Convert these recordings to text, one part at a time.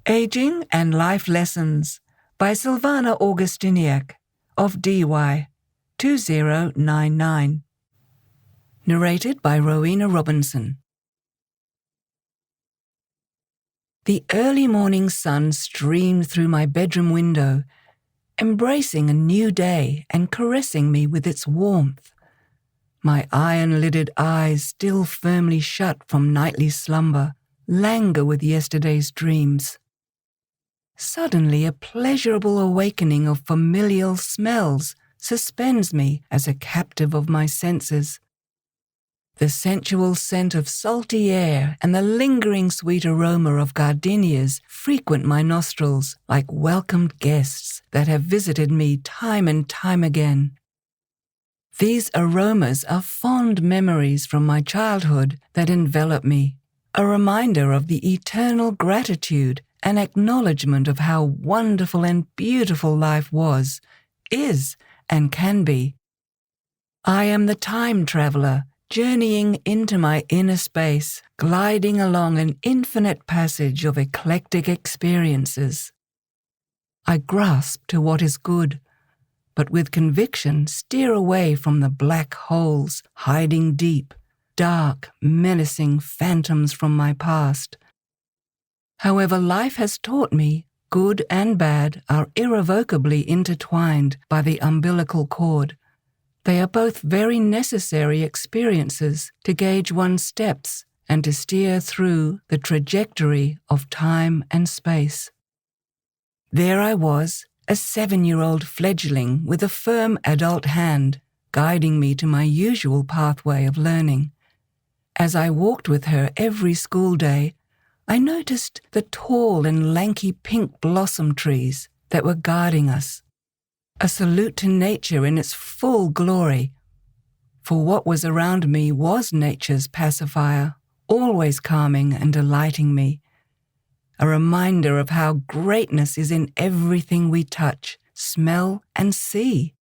Aging and Life Lessons by Sylvana Augustyniak of DY 2099. Narrated by Rowena Robinson. The early morning sun streamed through my bedroom window, embracing a new day and caressing me with its warmth. My iron-lidded eyes, still firmly shut from nightly slumber, languor with yesterday's dreams. Suddenly, a pleasurable awakening of familial smells suspends me as a captive of my senses. The sensual scent of salty air and the lingering sweet aroma of gardenias frequent my nostrils like welcomed guests that have visited me time and time again. These aromas are fond memories from my childhood that envelop me, a reminder of the eternal gratitude and acknowledgement of how wonderful and beautiful life was, is, and can be. I am the time traveler, journeying into my inner space, gliding along an infinite passage of eclectic experiences. I grasp to what is good, but with conviction steer away from the black holes hiding deep, dark, menacing phantoms from my past. However, life has taught me good and bad are irrevocably intertwined by the umbilical cord. They are both very necessary experiences to gauge one's steps and to steer through the trajectory of time and space. There I was, a 7-year-old fledgling with a firm adult hand, guiding me to my usual pathway of learning. As I walked with her every school day, I noticed the tall and lanky pink blossom trees that were guarding us, a salute to nature in its full glory. For what was around me was nature's pacifier, always calming and delighting me, a reminder of how greatness is in everything we touch, smell, and see.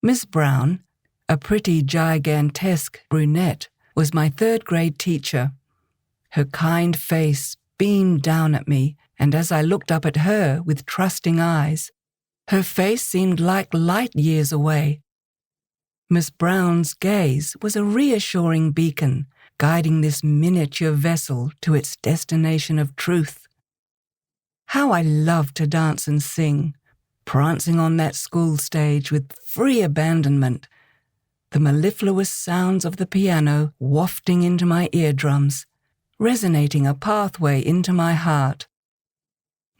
Miss Brown, a pretty gigantesque brunette, was my third-grade teacher. Her kind face beamed down at me, and as I looked up at her with trusting eyes, her face seemed like light years away. Miss Brown's gaze was a reassuring beacon, guiding this miniature vessel to its destination of truth. How I loved to dance and sing, prancing on that school stage with free abandonment, the mellifluous sounds of the piano wafting into my eardrums, resonating a pathway into my heart.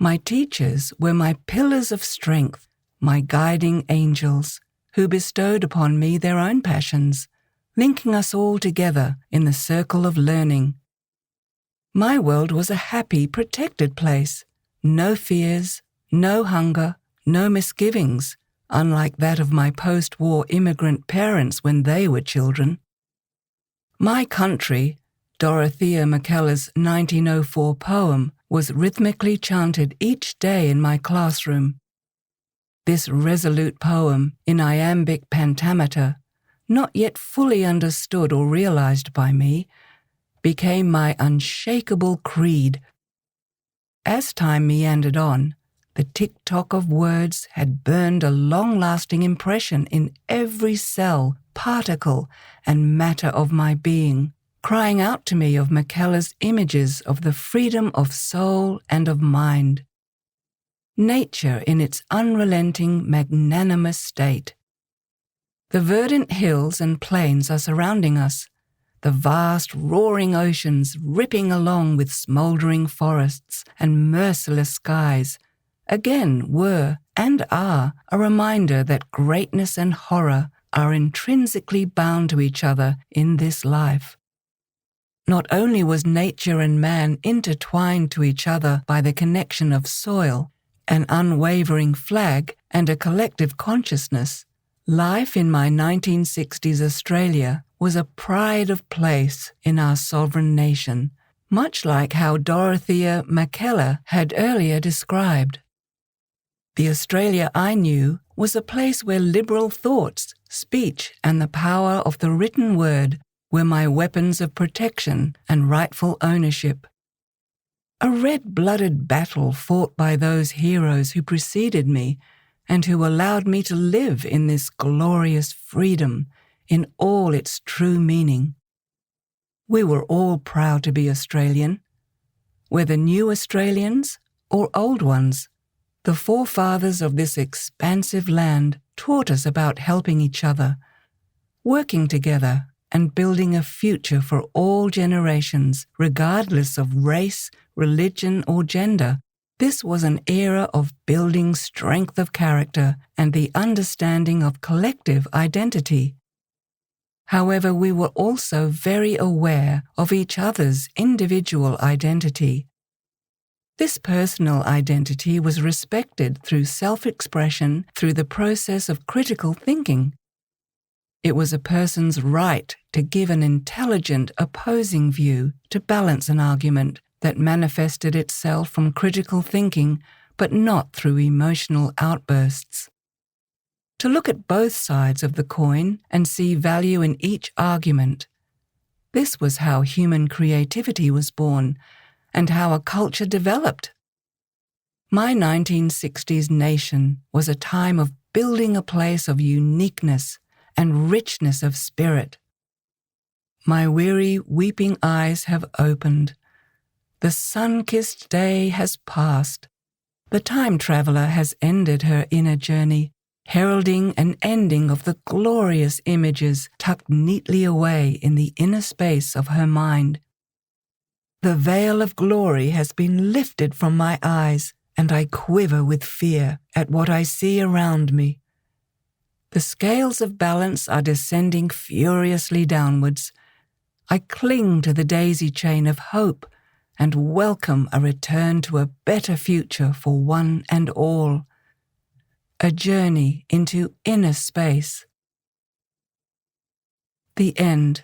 My teachers were my pillars of strength, my guiding angels, who bestowed upon me their own passions, linking us all together in the circle of learning. My world was a happy, protected place. No fears, no hunger, no misgivings, unlike that of my post-war immigrant parents when they were children. My country, Dorothea Mackellar's 1904 poem, was rhythmically chanted each day in my classroom. This resolute poem, in iambic pentameter, not yet fully understood or realized by me, became my unshakable creed. As time meandered on, the tick-tock of words had burned a long-lasting impression in every cell, particle, and matter of my being, crying out to me of Mackellar's images of the freedom of soul and of mind. Nature in its unrelenting, magnanimous state. The verdant hills and plains are surrounding us, the vast, roaring oceans ripping along with smouldering forests and merciless skies, again were and are a reminder that greatness and horror are intrinsically bound to each other in this life. Not only was nature and man intertwined to each other by the connection of soil, an unwavering flag, and a collective consciousness, life in my 1960s Australia was a pride of place in our sovereign nation, much like how Dorothea Mackellar had earlier described. The Australia I knew was a place where liberal thoughts, speech, and the power of the written word were my weapons of protection and rightful ownership. a red-blooded battle fought by those heroes who preceded me and who allowed me to live in this glorious freedom in all its true meaning. We were all proud to be Australian, whether new Australians or old ones. The forefathers of this expansive land taught us about helping each other, working together, and building a future for all generations, regardless of race, religion, or gender. This was an era of building strength of character and the understanding of collective identity. However, we were also very aware of each other's individual identity. This personal identity was respected through self-expression through the process of critical thinking. It was a person's right to give an intelligent opposing view to balance an argument that manifested itself from critical thinking, but not through emotional outbursts. To look at both sides of the coin and see value in each argument. This was how human creativity was born and how a culture developed. My 1960s nation was a time of building a place of uniqueness and richness of spirit. My weary, weeping eyes have opened. The sun-kissed day has passed. The time traveler has ended her inner journey, heralding an ending of the glorious images tucked neatly away in the inner space of her mind. The veil of glory has been lifted from my eyes, and I quiver with fear at what I see around me. The scales of balance are descending furiously downwards. I cling to the daisy chain of hope and welcome a return to a better future for one and all. A journey into inner space. The end.